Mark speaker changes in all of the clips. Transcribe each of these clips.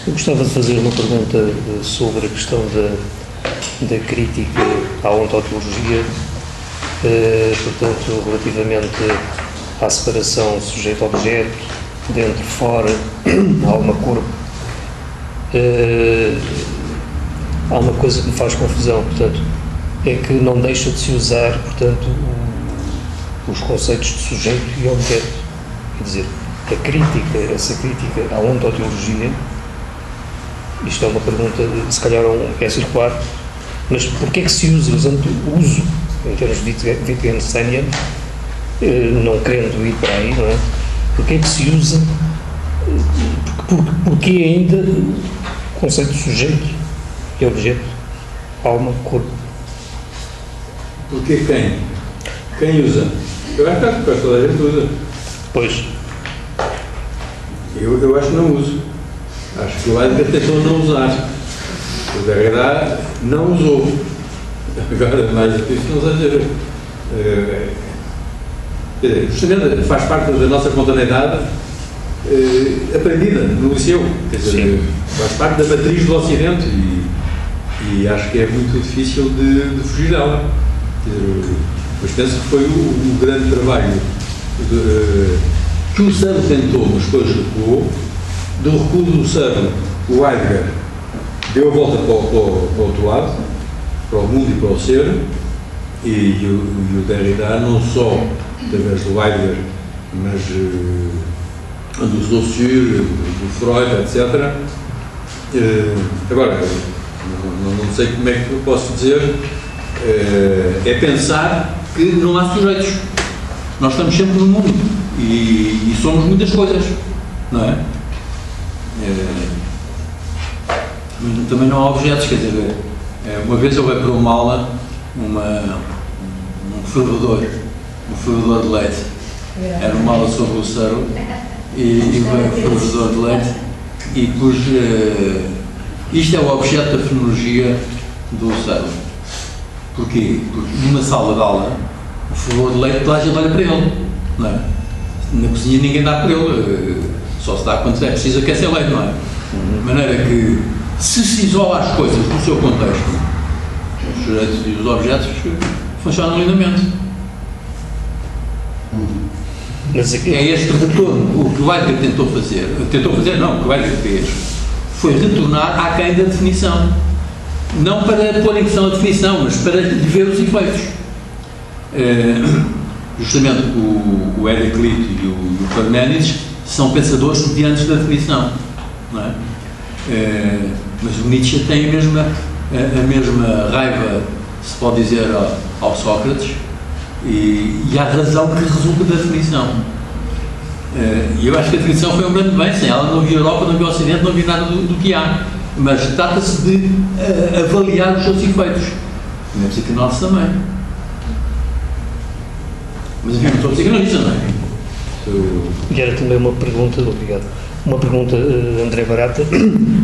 Speaker 1: Eu gostava de fazer uma pergunta sobre a questão da crítica à ontologia, portanto, relativamente à separação sujeito-objeto, dentro, fora, alma, corpo. Há uma coisa que me faz confusão, portanto, é que não deixa de se usar, portanto, os conceitos de sujeito e objeto. Quer dizer, essa crítica à ontologia, isto é uma pergunta, se calhar é circular, mas porquê é que se usa, usando o uso, em termos de Wittgensteiniano, não querendo ir para aí, não é? Porquê é que se usa, porquê ainda o conceito de sujeito e objeto, alma, corpo?
Speaker 2: Porquê quem? Quem usa? Eu acho que toda a gente usa.
Speaker 1: Pois.
Speaker 2: Eu acho que não uso. Acho que o Heidegger tentou não usar. O Derrida não usou. Agora, mais do que isso, não sei dizer. Justamente faz parte da nossa espontaneidade aprendida no liceu. Quer dizer, faz parte da matriz do Ocidente e acho que é muito difícil de fugir dela. Quer dizer, mas penso que foi o grande trabalho que o Husserl tentou, mas depois recuou. Do recuo do Husserl, o Heidegger deu a volta para o outro lado, para o mundo e para o ser, e o Derrida, não só através do Heidegger, mas do Saussure, do Freud, etc. Agora, não sei como é que eu posso dizer, é pensar que não há sujeitos. Nós estamos sempre no mundo e somos muitas coisas, não é? Também não há objetos, quer dizer, uma vez eu ia para uma aula, um fervedor de leite, era uma aula sobre o Husserl, e veio o fervedor de leite e pus, isto é o objeto da fenomenologia do Husserl. Porquê? Porque numa sala de aula, o fervedor de leite, toda a gente olha para ele, não é? Na cozinha ninguém dá para ele, só se dá quando é preciso aquecer leite, não é? De maneira que, se isola as coisas no seu contexto, os sujeitos e os objetos funcionam lindamente.
Speaker 1: Mas aqui...
Speaker 2: É este retorno. O que o Heidegger tentou fazer, não, o que o Heidegger fez, foi retornar àquém da definição. Não para pôr em questão a definição, mas para lhe ver os efeitos. Justamente o Heráclito e o Parménides são pensadores mediantes da definição, não é? Mas o Nietzsche tem a mesma raiva, se pode dizer, ao Sócrates, e à razão que resulta da definição. E eu acho que a definição foi um grande bem, sem ela não havia Europa, não havia Ocidente, não havia nada do que há. Mas trata-se de avaliar os seus efeitos. E na psicanálise também. Mas enfim, não estou psicanalista, não é?
Speaker 1: E era também uma pergunta, obrigado. Uma pergunta, André Barata,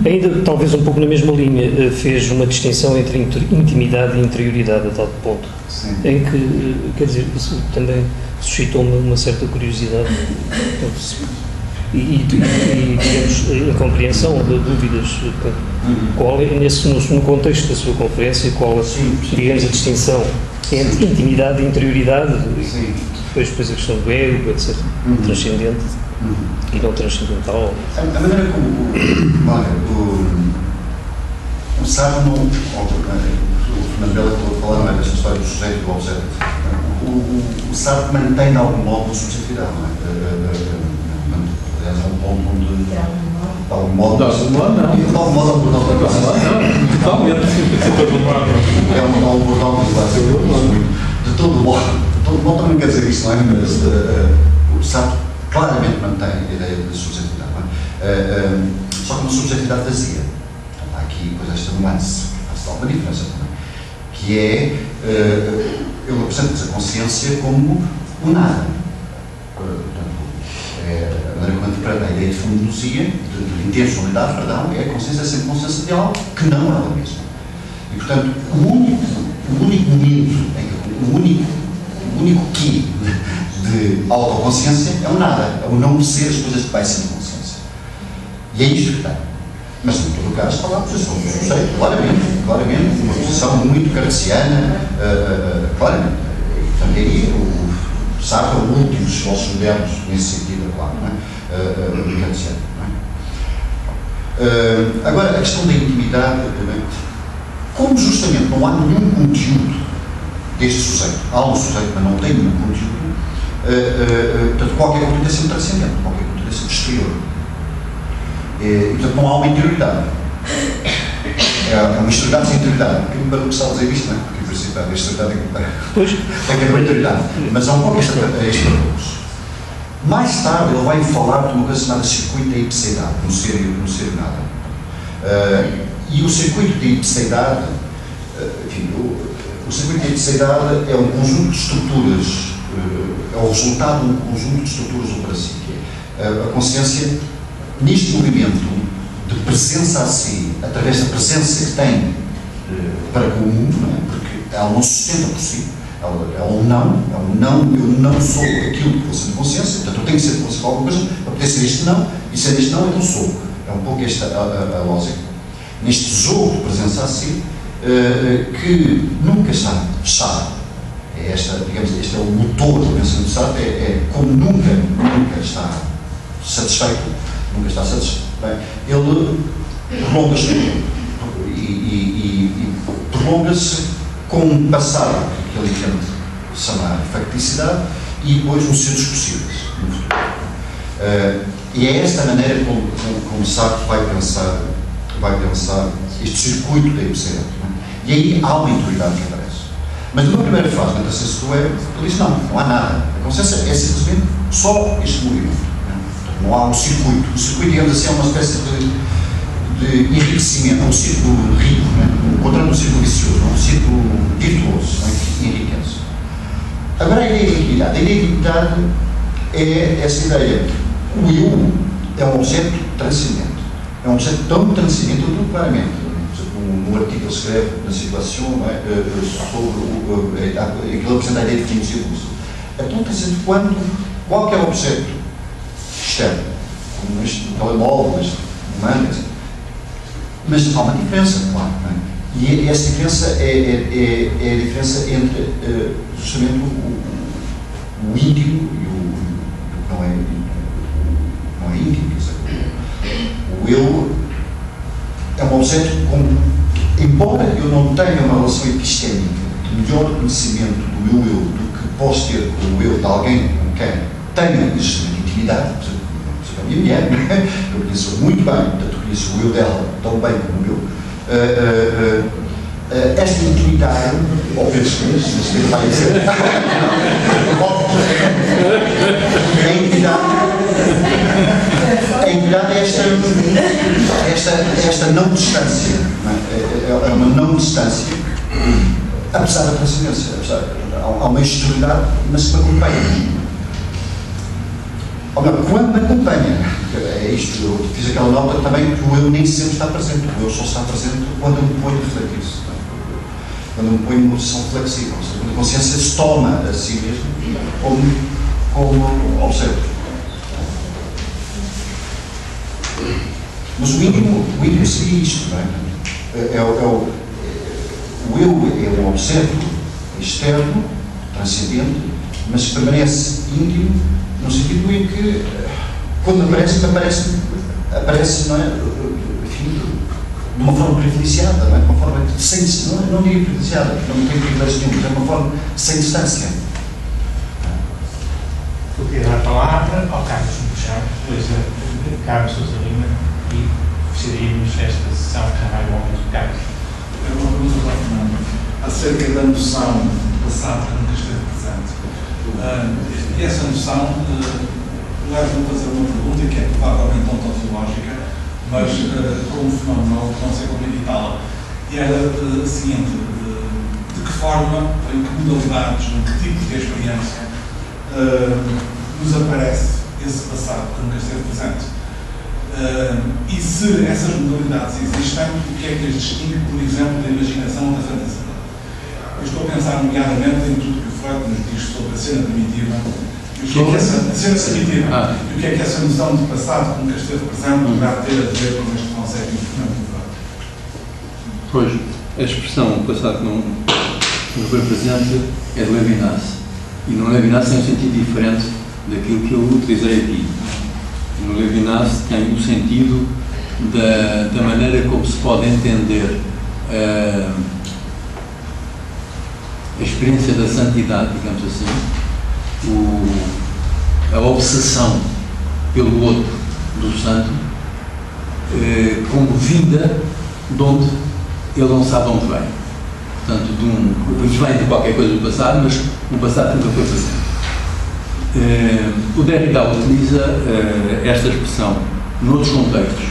Speaker 1: ainda talvez um pouco na mesma linha, fez uma distinção entre intimidade e interioridade a tal ponto.
Speaker 3: Sim.
Speaker 1: Em que, quer dizer, isso também suscitou-me uma certa curiosidade e digamos, incompreensão ou dúvidas. Qual é, no contexto da sua conferência, qual, digamos, a distinção entre intimidade e interioridade?
Speaker 3: Sim.
Speaker 1: Depois a questão do ego, etc. Transcendente e não transcendental.
Speaker 3: A maneira como o Sartre, o Fernando Bela estou a falar, não é, desta história do sujeito e do objeto. O Sartre mantém de algum modo a subjetividade, não é? Aliás, é um ponto onde, de algum modo, não. De algum modo, é um bordão da classe. É um bordão da classe. De todo modo, também quer dizer isso, não é? Mas o Sartre claramente mantém a ideia de subjetividade, não é? Só que uma subjetividade vazia. Portanto, há aqui depois esta nuance, faz alguma diferença também, que é, ele representa a consciência como o nada. Portanto, a maneira como interpreta a ideia de fenomenologia, de intencionalidade, perdão, é a consciência sempre consciência de algo que não é ela mesma. E, portanto, o único momento, o único quê de autoconsciência é o nada, é o não ser as coisas que vai sendo consciência. E é isto que tem. Mas, em todo o caso, está lá a posição do sujeito, claramente, uma posição muito cartesiana, claramente. E, portanto, aí o Sartre é o último dos filósofos modernos, nesse sentido, claro, não é? Cartesiano, não é? Agora, a questão da intimidade, como justamente não há nenhum conteúdo deste sujeito, há um sujeito, mas não tem nenhum conteúdo, portanto, qualquer conteúdo é sempre transcendente, qualquer conteúdo é sempre exterior. E, portanto, não há uma interioridade. É uma exterioridade sem interioridade. Um bocadinho paradoxal dizer isto, não é? Porque, em princípio, a exterioridade tem que haver uma interioridade. Mas há um pouco este paradoxo. Mais tarde, ele vai falar de uma coisa chamada circuito da ipseidade, no ser e nada. E o circuito de ipseidade, enfim, o circuito de ipseidade é um conjunto de estruturas, é o resultado de um conjunto de estruturas operativas. A consciência, neste movimento de presença a si, através da presença que tem para com o mundo, não é? Porque ela não se sustenta por si, é um não, eu não sou aquilo que vou ser de consciência, portanto eu tenho que ser de consciência de alguma coisa para poder ser este não, e ser este não, então sou. É um pouco esta a lógica. Neste jogo de presença a si, que nunca está fechado. É esta, digamos, este é o motor do pensamento de Sartre, como nunca está satisfeito, bem, ele prolonga-se e prolonga-se com um passado que ele tenta chamar facticidade e depois um ser dos possíveis no futuro. E é esta maneira como Sartre vai pensar este circuito da ipseidade. E aí há uma interioridade que aparece. Mas numa primeira fase, na terceira situação, ele diz não há nada. A consciência é simplesmente só este movimento. Não há um circuito. O circuito, digamos assim, é uma espécie de enriquecimento, é um círculo rico, encontrando um círculo vicioso, um círculo virtuoso, que enriquece. Agora, a ideia de intimidade. A ideia de intimidade é essa ideia. O eu é um objeto transcendente. É um objeto tão transcendente, eu digo claramente. No artigo que ele escreve na situação, sobre aquilo que apresenta a ideia de círculos. É tão transcendente quando qualquer objeto externo, como este telemóvel, este humano, etc. Mas há uma diferença, claro. Não é? E essa diferença é a diferença entre justamente o íntimo e o que não é íntimo. Quer dizer, o eu é um objeto com, embora eu não tenha uma relação epistémica de melhor conhecimento do meu eu do que posso ter com o eu de alguém com quem tenho justamente intimidade, por exemplo, a minha mulher, eu conheço muito bem, portanto conheço o eu dela tão bem como o meu. Esta intimidade, ou penso que isso vai dizer, a intimidade é esta não distância, é uma não distância, apesar da transcendência, há uma exterioridade, mas que me acompanha. Quando me acompanha, é isto, eu fiz aquela nota também que o eu nem sempre está presente, o eu só está presente quando eu me ponho a refletir-se, quando eu me ponho numa posição flexível, quando a consciência se toma a si mesmo como objeto. Mas o íntimo seria isto, não é? O eu é um objeto externo, transcendente, mas que permanece íntimo no sentido em que, quando aparece, não é? Enfim, de uma forma privilegiada, não é? De uma forma sem, não diria privilegiada, porque não tem privilégio nenhum, mas é uma forma sem distância.
Speaker 4: Eu queria dar a palavra ao Carlos Puxado, depois a Carlos Sousa Lima, e fecharíamos esta sessão que já vai ao momento do Carlos.
Speaker 5: É uma pergunta para o Fernando, acerca da noção passado que nunca esteve presente. E essa noção leva-me a fazer uma pergunta que é provavelmente ontológica, mas por um fenómeno que não sei como evitá-la. E era a seguinte: de que forma, em que modalidades, em que tipo de experiência nos aparece esse passado que nunca esteve presente? E se essas modalidades existem, o que é que as distingue, por exemplo, da imaginação ou da fantasia? Eu estou a pensar nomeadamente em tudo que o Freud nos diz sobre a cena primitiva, e o que é que essa a cena primitiva, e o que é que essa noção de passado que nunca esteve presente poderá ter a ver com este conceito importante do Freud.
Speaker 2: Pois, a expressão passado que não foi presente é de Levinas. E no Levinas tem um sentido diferente daquilo que eu utilizei aqui. No Levinas tem o sentido da maneira como se pode entender a experiência da santidade, digamos assim, a obsessão pelo outro do santo, como vinda de onde ele não sabe onde vem. Portanto, vem de qualquer coisa do passado, mas um passado que nunca foi presente. O Derrida utiliza esta expressão noutros contextos.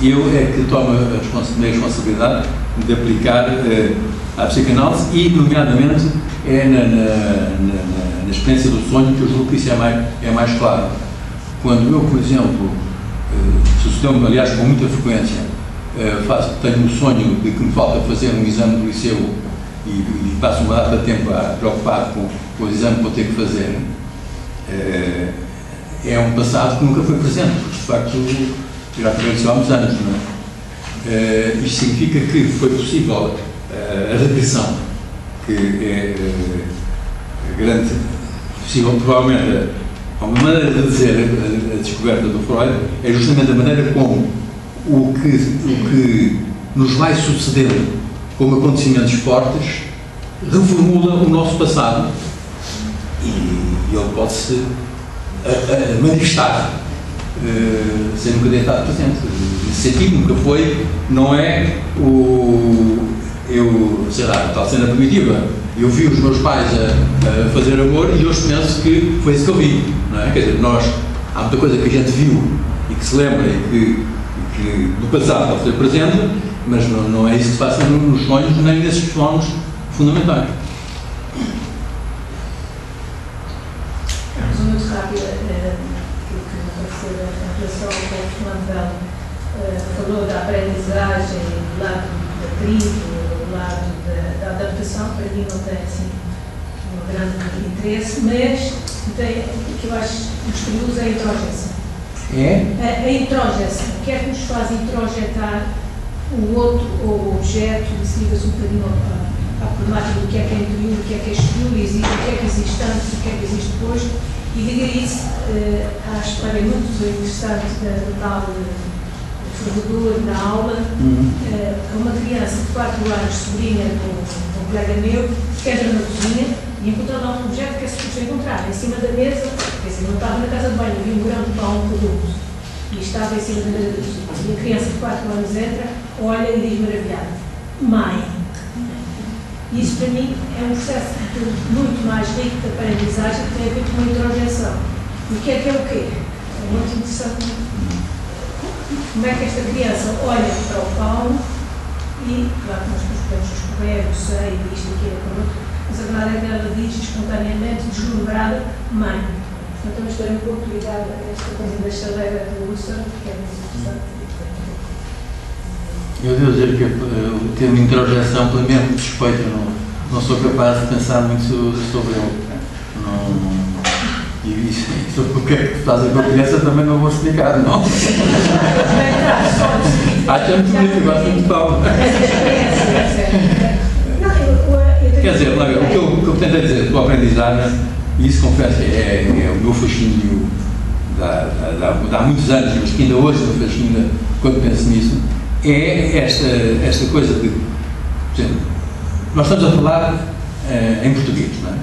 Speaker 2: Eu é que tomo a responsabilidade de aplicar à psicanálise e, nomeadamente, na experiência do sonho que eu julgo que isso é mais claro. Quando eu, por exemplo, sucedeu-me, aliás, com muita frequência, tenho um sonho de que me falta fazer um exame do liceu e passo uma data de tempo preocupado com o exame que vou ter que fazer, é um passado que nunca foi presente, porque de facto já aconteceu há muitos anos, não é? Isto significa que foi possível a regressão, que é grande, possível, provavelmente, uma maneira de dizer a descoberta do Freud é justamente a maneira como o que nos vai sucedendo como acontecimentos fortes reformula o nosso passado e ele pode-se manifestar sem nunca ter estado presente. Nesse sentido, nunca foi, não é sei lá, a tal cena primitiva. Eu vi os meus pais a fazer amor e hoje penso que foi isso que eu vi, não é? Quer dizer, há muita coisa que a gente viu e que se lembra e que do passado pode ser presente, mas não é isso que se passa nos sonhos nem nesses fenómenos fundamentais.
Speaker 6: Muito rápido, aquilo que me pareceu em relação ao que o Fernando Belo falou da aprendizagem, do lado da tribo, do lado da adaptação, para mim não tem assim um grande interesse, mas tem, o que eu acho misterioso é a introjeção. A introjeção, o que é que nos faz introjetar o outro ou o objeto, isso liga-se um bocadinho à problemática do que é interior, do que é exterior, o que é que existe antes, o que é que existe depois, e liga isso à história muito interessante do tal formador da aula, uma criança de 4 anos, sobrinha de um colega meu, que entra na cozinha e encontrou lá um objeto que é suposto encontrar em cima da mesa, quer dizer, não estava na casa de banho, havia um grão de pão redondo e estava em cima da mesa da cozinha. E a criança de 4 anos entra, olha e diz maravilhada: mãe. Isso para mim é um processo muito mais rico de aprendizagem que tem a ver com uma introjeção. E o que é o quê? É muito interessante. Como é que esta criança olha para o pão e, claro que nós podemos escorrer, o sei, isto, aquilo, aquilo outro, mas a verdade é que ela diz espontaneamente, deslumbrada: mãe. Portanto, é uma história um pouco ligada a esta coisa da chaleira do Husserl, que é muito interessante.
Speaker 2: Eu devo dizer que o termo introjeção, pelo menos despeito, não sou capaz de pensar muito sobre ele. E sobre o que é que faz a criança também não vou explicar, não. Acho muito bonito, gosto muito de pau. Quer dizer, o que eu tentei dizer com a aprendizagem, e isso confesso é o meu fascínio de há muitos anos, mas que ainda hoje me fascina quando penso nisso, é esta coisa de, por exemplo, nós estamos a falar em português, não é?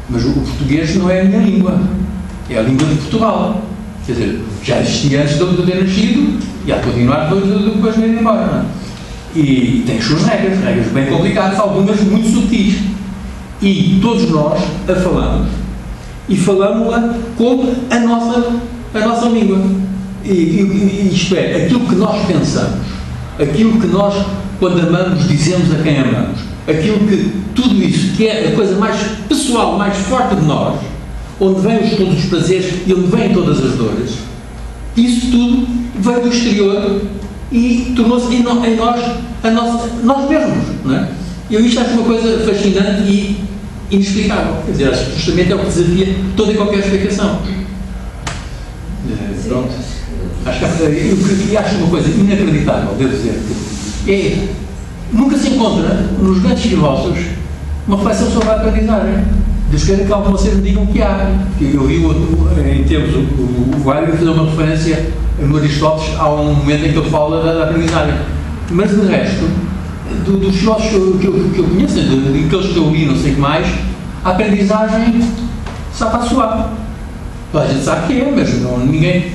Speaker 2: Mas o português não é a minha língua, é a língua de Portugal. Quer dizer, já existia antes de eu ter nascido e há de continuar depois de ir embora, não é? E tem as suas regras bem complicadas, algumas muito sutis. E todos nós a falamos. E falamos-la como a nossa língua. E isto é, aquilo que nós pensamos, aquilo que nós, quando amamos, dizemos a quem amamos, tudo isso, que é a coisa mais pessoal, mais forte de nós, onde vêm todos os prazeres e onde vêm todas as dores, isso tudo veio do exterior e tornou-se em nós mesmos, não é? Eu isto acho uma coisa fascinante e inexplicável. Quer dizer, acho que justamente é o que desafia toda e qualquer explicação. Pronto. Acho uma coisa inacreditável, devo dizer. Nunca se encontra nos grandes filósofos uma reflexão sobre a aprendizagem. Deus queira que alguma vez me digam que há. Eu vi em tempos o Weber fazer uma referência no Aristóteles há um momento em que ele fala da aprendizagem. Mas de resto, dos filósofos que eu conheço, daqueles que eu li, não sei o que mais, a aprendizagem sabe a suar. Toda a gente sabe que é, mas ninguém.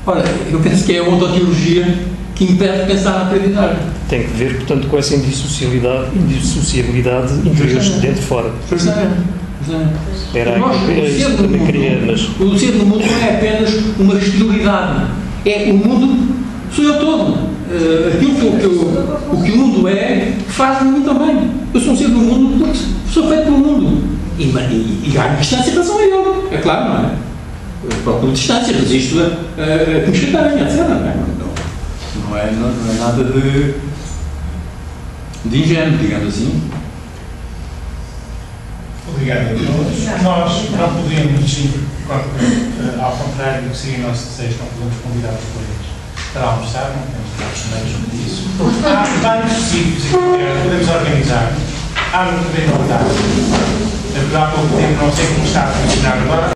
Speaker 2: Ora, eu penso que é a ontoteologia que impede de pensar na aprendizagem.
Speaker 1: Tem que ver, portanto, com essa indissociabilidade interior de dentro e fora. Era isso que também queria, mas...
Speaker 2: O ser no mundo não é apenas uma exterioridade. É o mundo, sou eu todo. O que o mundo é, faz-me a mim também. Eu sou um ser do mundo porque sou feito pelo mundo. E ganho distância em relação a ele. É claro, não é? Eu procuro distância, resisto a que me escutarem, etc. Não é nada de ingênuo, digamos assim.
Speaker 4: Obrigado a todos. Nós não podemos, ao contrário do que seria o nosso desejo, não podemos convidar os colegas para almoçar, não temos nada sobre isso. Há vários sítios em que podemos organizar. Há muito bem notado. Há pouco tempo, não sei como está a funcionar agora.